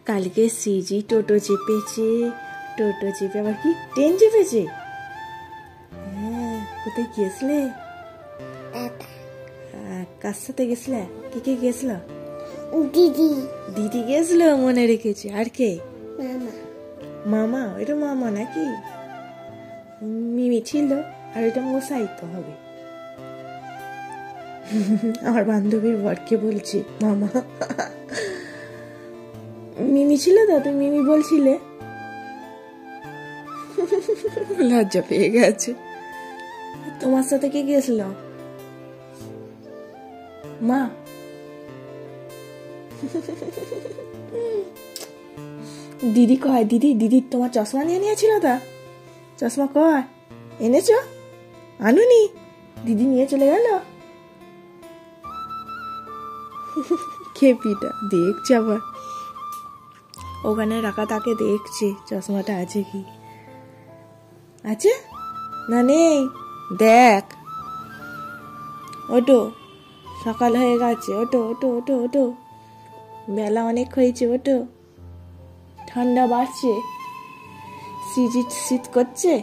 কালকে সিজি টোটো চেপেছে, টোটো চেপে আবার কি ট্রেন চেপেছে। হ্যাঁ, কোথায় গেছিলে? কার সাথে গেছিলে? কে কে গেছিল? দিদি। দিদি গেছিল, মনে রেখেছে। আর কে? মামা। মামা? ওইটা মামা নাকি? মিমি ছিল, আর ওইটা মশাই তো হবে। আমার বান্ধবীর বরকে বলছি মামা। মিমি ছিল তো, তুই মিমি বলছিলে। লজ্জা পেয়ে গেছে। তোমার সাথে কে গেছিল? মা। দিদি কয়? দিদি তোমার চশমা নিয়ে নিয়েছিল তা? চশমা কয় এনেছ? আনুনি? দিদি নিয়ে চলে গেল। খেপিটা দেখছে আবার, ওখানে রাখা তাকে দেখছে চশমাটা আছে কি। আছে না নেই দেখ। ওটো, সকাল হয়ে গেছে। ওটো ওটো ওটো ওটো, বেলা অনেক হয়েছে। ওটো, ঠান্ডা বাড়ছে, শীত করছে।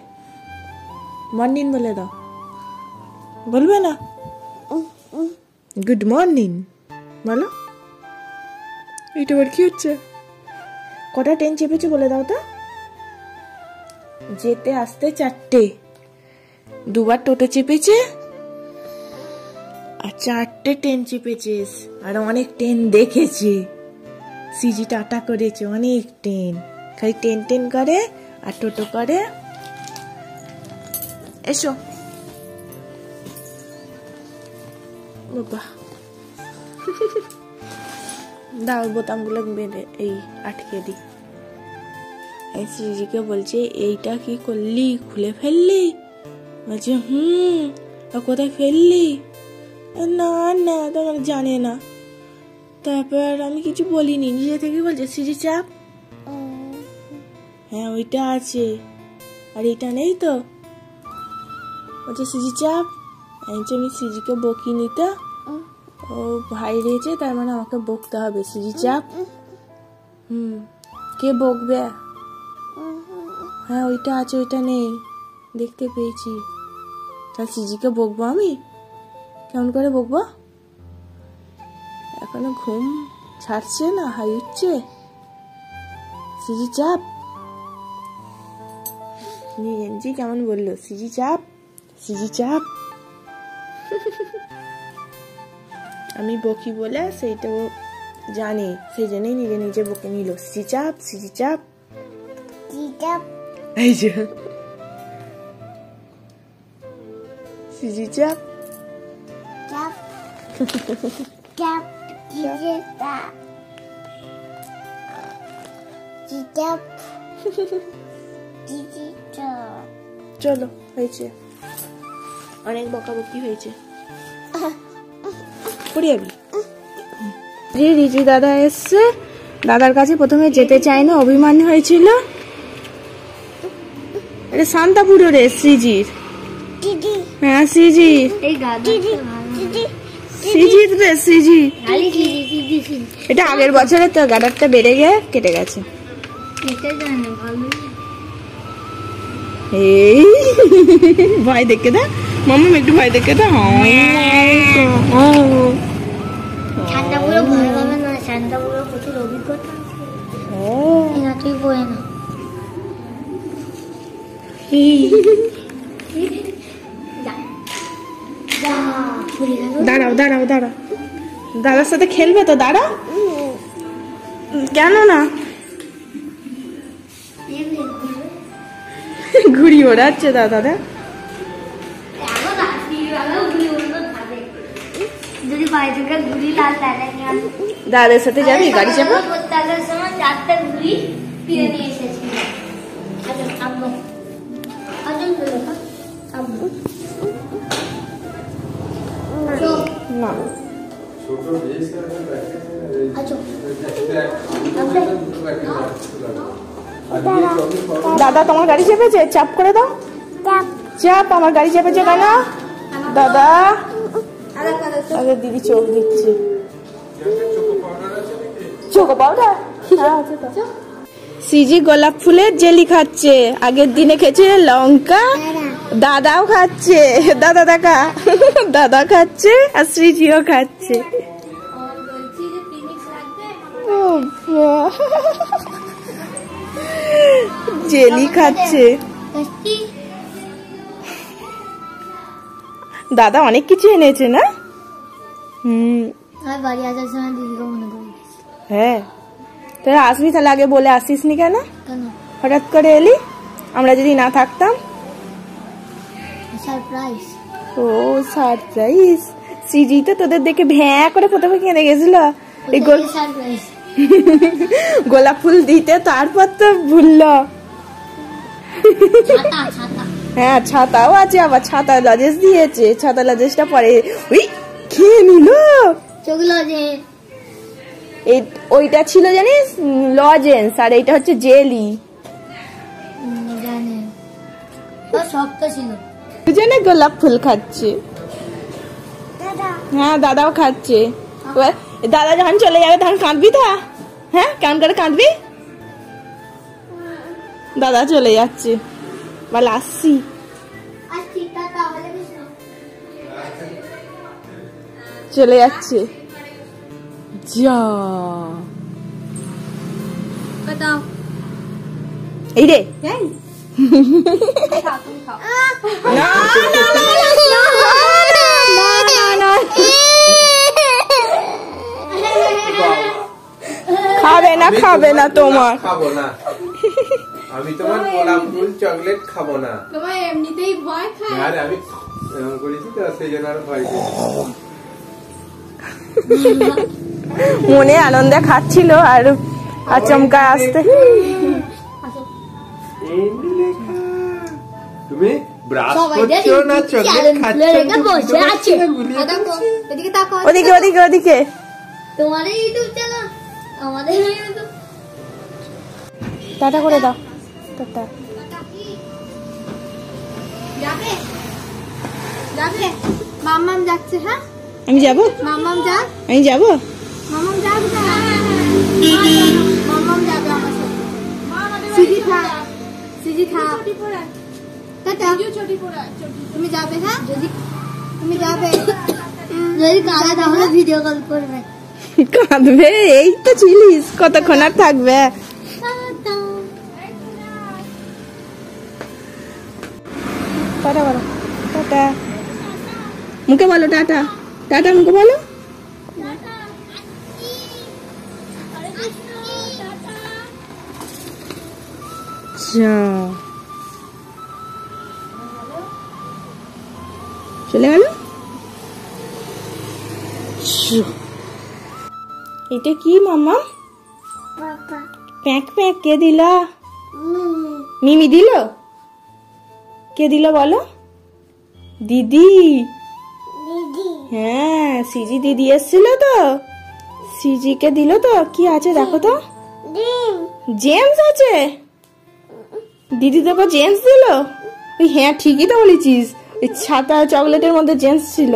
মর্নিং বলে দাও। বলবে না? গুড মর্নিং বলো। এইটা আবার কি হচ্ছে? কটা ট্রেন চেপেছে বলে দাও তো। যেতে আসতে 4টে, দুবার টোটো চেপেছে আর 4টে ট্রেন চেপেছে। আর অনেক ট্রেন দেখেছে, সিজি টাটা করেছে। অনেক ট্রেন, খালি ট্রেন করে আর টোটো করে। এসো বাবা। দাও বোতামগুলো বেঁধে এই আটকে দি। এই সিজিকে বলছে এইটা কি করলি, খুলে ফেললি? বলছে আর কোথায় ফেললি? না না, তখন জানে না। তারপর আমি কিছু বলিনি, নিজে থেকে বলছে সিজি চাপ। হ্যাঁ ওইটা আছে, আর এটা নেই তো। বলছে সিজি চাপ। আমি সিজিকে বকি নিতে, ও ভাই রয়েছে, তার মানে আমাকে বকতে হবে। সিজি চাপ। কে বকবে? হ্যাঁ ওইটা আছে, ওইটা নেই, দেখতে পেয়েছি। তা সিজিকে বকবো আমি? কেমন করে বকবো? এখনো ঘুম ছাড়ছে না, হাই উঠছে। সিজি চাপ। নিজে কেমন বললো, সিজি চাপ, সিজি চাপ। আমি বকি বলে সেইটাও জানে, সেই জন্যই নিজে নিজে বকে নিল। সিজি চাপ, সিজি চাপ। এই যে সিজি চাপ। চলো, হয়েছে, অনেক বকাবকি হয়েছে। রিজি দাদা এসছে, দাদার কাছে প্রথমে যেতে চায় না, অভিমান হয়েছিল। এটা শান্তাপুরে রে, সিজির। হ্যাঁ সিজি, সিজির রে, সিজি। এটা আগের বছরে তো গাডারটা বেড়ে গিয়ে কেটে গেছে। এই ভয় দেখে দা মাম্মা, একটু ভয় দেখে দা। শান্তাপুরে ভয় পাবে না, শান্তাপুরে প্রচুর অভিজ্ঞতা আছে। তুই বলে না। দাঁড়াও দাঁড়াও দাঁড়াও, দাদার সাথে খেলবে তো? দাঁড়াও। কেন না? ঘুড়ি ওড়াচ্ছে দাদা। দাদার সাথে যাবি গাড়ি চাপা? দাদা তোমার গাড়ি চেপেছে, চাপ করে দাও। চাপ, আমার গাড়ি চেপেছে কেন দাদা? আরে দিদি চোখ দিচ্ছে। চোখো পাউডার সিজি গোলাপ ফুলের জেলি খাচ্ছে, আগের দিনে খেয়েছে লঙ্কা, দাদাও খাচ্ছে, দাদা দেখা দাদা খাচ্ছে আর সিজিও খাচ্ছে। জেলি খাচ্ছে, দাদা অনেক কিছু এনেছে না? বাড়ি আসার সময় দিদিকে মনে পড়ে গেছে। হ্যাঁ, তোরা আসবি তাহলে আগে বলে আসিস নি কেন? হঠাৎ করে এলি, আমরা যদি না থাকতাম। সারপ্রাইজ। ও সারপ্রাইজ। সিজি তো তোদের দেখে ভ্যাঁ করে প্রথমে কেঁদে গেছিল এই গোলাপ ফুল দিতে, তারপর তো ভুললো। হ্যাঁ ছাতাও আছে, আবার ছাতা লজেন্স দিয়েছে, ছাতা লজেন্সটা পরে ওই খেয়ে নিল। ওইটা ছিল জানিস লজেন্স, আর এইটা হচ্ছে জেলি। দুজনে গোলাপ ফুল খাচ্ছে। হ্যাঁ দাদাও খাচ্ছে। দাদা যখন চলে যাবে তখন কাঁদবি তা? হ্যাঁ কেমন করে কাঁদবি? দাদা চলে যাচ্ছে, বল আসছি। চলে যাচ্ছে যা। এই রে খাবে না, খাবে না, তোমার খাবো না আমি, তোমার গোলাপ ফুল চকলেট খাবো না। তোমার এমনিতেই ভয় খায়। আরে আমি এমন করেছি তো সেই জন্য আর ভয় মনে আনন্দে খাচ্ছিল আর আচমকা আসতে। তুমি ব্রাশ করছো না চকলেট খাচ্ছো? ওদিকে ওদিকে ওদিকে। তোমার ইউটিউব চ্যানেল, আমাদের ইউটিউব। টাটা করে দাও। টাটা। যাবে যাবে, মাম্মাম যাচ্ছে। হ্যাঁ আমি যাব, মাম্মাম যা, আমি যাব, মাম্মাম যাবে, মাম্মাম যাবে আমার সাথে। সিজি থাক, সিজি থাক, টাটা। তুমি যাবে? হ্যাঁ যদি তুমি যাবে, যদি কাঁদে তাহলে ভিডিও কল করবে। কাঁদবে? এই তো ছিলিস, কতক্ষণ আর থাকবে? টাটা বলো, টাটা মুখে বলো, টাটা টাটা মুখে বলো। চলে গেল। এটা কি মামা? প্যাক প্যাক কে দিল? মিমি দিল? কে দিল বলো? দিদি। হ্যাঁ সিজি দিদি এসেছিল তো, সিজি কে দিল তো। কি আছে দেখো তো? জেমস আছে। দিদি তোকে জেমস দিল? ওই হ্যাঁ ঠিকই তো বলেছিস, ওই ছাতা চকলেটের মধ্যে জেমস ছিল।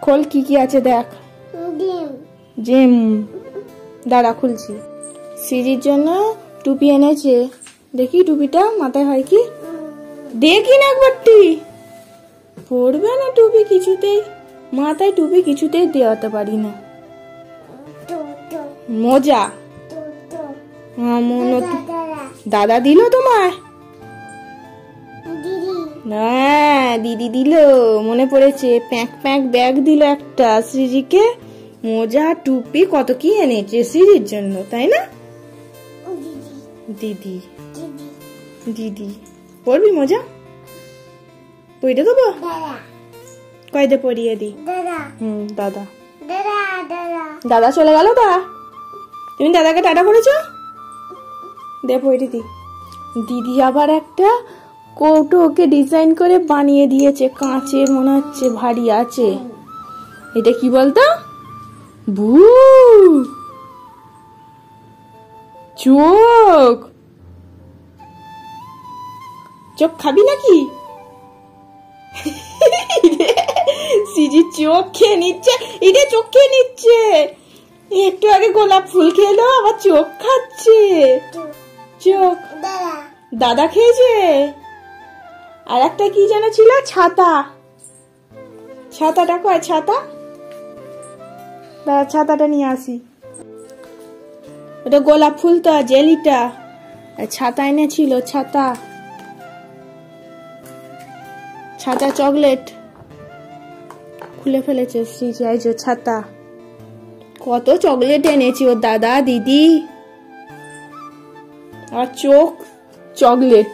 খোল কি কি আছে দেখ। জেম, দাঁড়া খুলছি। সিজির জন্য টুপি এনেছে, দেখি টুপিটা মাথায় হয় কি? দেখি না একবারটি। পড়বে না টুপি কিছুতেই, মাথায় টুপি কিছুতেই দেওয়াতে পারি না। মজা দাদা দিল তোমার? হ্যাঁ দিদি দিল, মনে পড়েছে। প্যাক প্যাক ব্যাগ দিল একটা সিজিকে, মোজা টুপি কত কি এনেছে সিজির জন্য, তাই না? দিদি দিদি পড়বি মজা? পড়ে দেবো? কয়দে পড়িয়ে দি। দাদা দাদা চলে গেল। তা তুমি দাদাকে টাটা করেছো? দে পড়ে দি। দিদি আবার একটা কৌটো ওকে ডিজাইন করে বানিয়ে দিয়েছে, কাঁচের মনে হচ্ছে, ভারী আছে। এটা কি বলতো? ভূ চোখ। চোখ খাবি নাকি? সিজি চোখ খেয়ে নিচ্ছে, এটা চোখ খেয়ে নিচ্ছে। একটু আগে গোলাপ ফুল খেলো, আবার চোখ খাচ্ছে। চোখ দাদা খেয়েছে। আর একটা কি যেন ছিল, ছাতা। ছাতাটা কয়? ছাতা দাদা, ছাতাটা নিয়ে আসি। ওটা গোলাপ ফুলটা, জেলিটা। ছাতা এনেছিল, ছাতা। ছাতা চকলেট খুলে ফেলেছে শ্রীজি। এই যে ছাতা। কত চকলেট এনেছি ওর দাদা দিদি। আর চোখ চকলেট।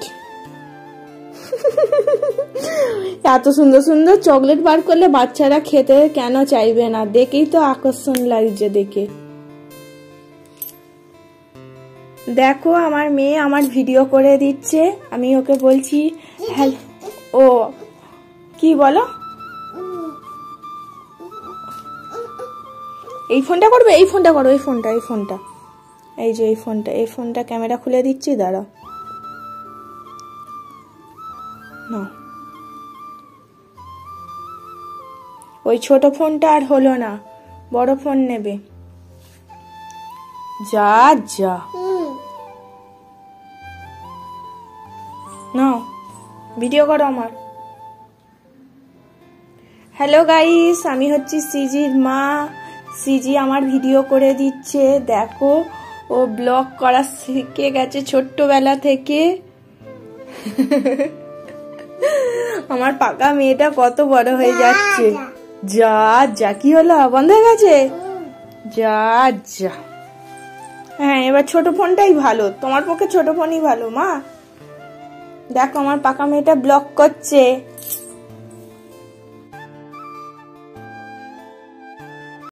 এত সুন্দর সুন্দর চকলেট বার করলে বাচ্চারা খেতে কেন চাইবে না? দেখেই তো আকর্ষণ লাগছে দেখে। দেখো আমার মেয়ে আমার ভিডিও করে দিচ্ছে, আমি ওকে বলছি হ্যালো। ও কি বলো? এই ফোনটা করবে? এই ফোনটা করো, এই ফোনটা, এই ফোনটা, এই যে এই ফোনটা, এই ফোনটা ক্যামেরা খুলে দিচ্ছি, দাঁড়াও। না, ওই ছোট ফোনটা আর হলো না, বড় ফোন নেবে। যা যা নাও, ভিডিও করো আমার। হ্যালো গাইস, আমি হচ্ছি সিজির মা। সিজি আমার ভিডিও করে দিচ্ছে। দেখো, ও ব্লগ করা শিখে গেছে ছোট্টবেলা থেকে। আমার পাকা মেয়েটা কত বড় হয়ে যাচ্ছে। যা যা, কি হলো? বন্ধ হয়ে গেছে? যা যা। হ্যাঁ, এবার ছোট ফোনটাই ভালো, তোমার পক্ষে ছোট ফোনই ভালো মা। দেখো আমার পাকা মেয়েটা ব্লগ করছে।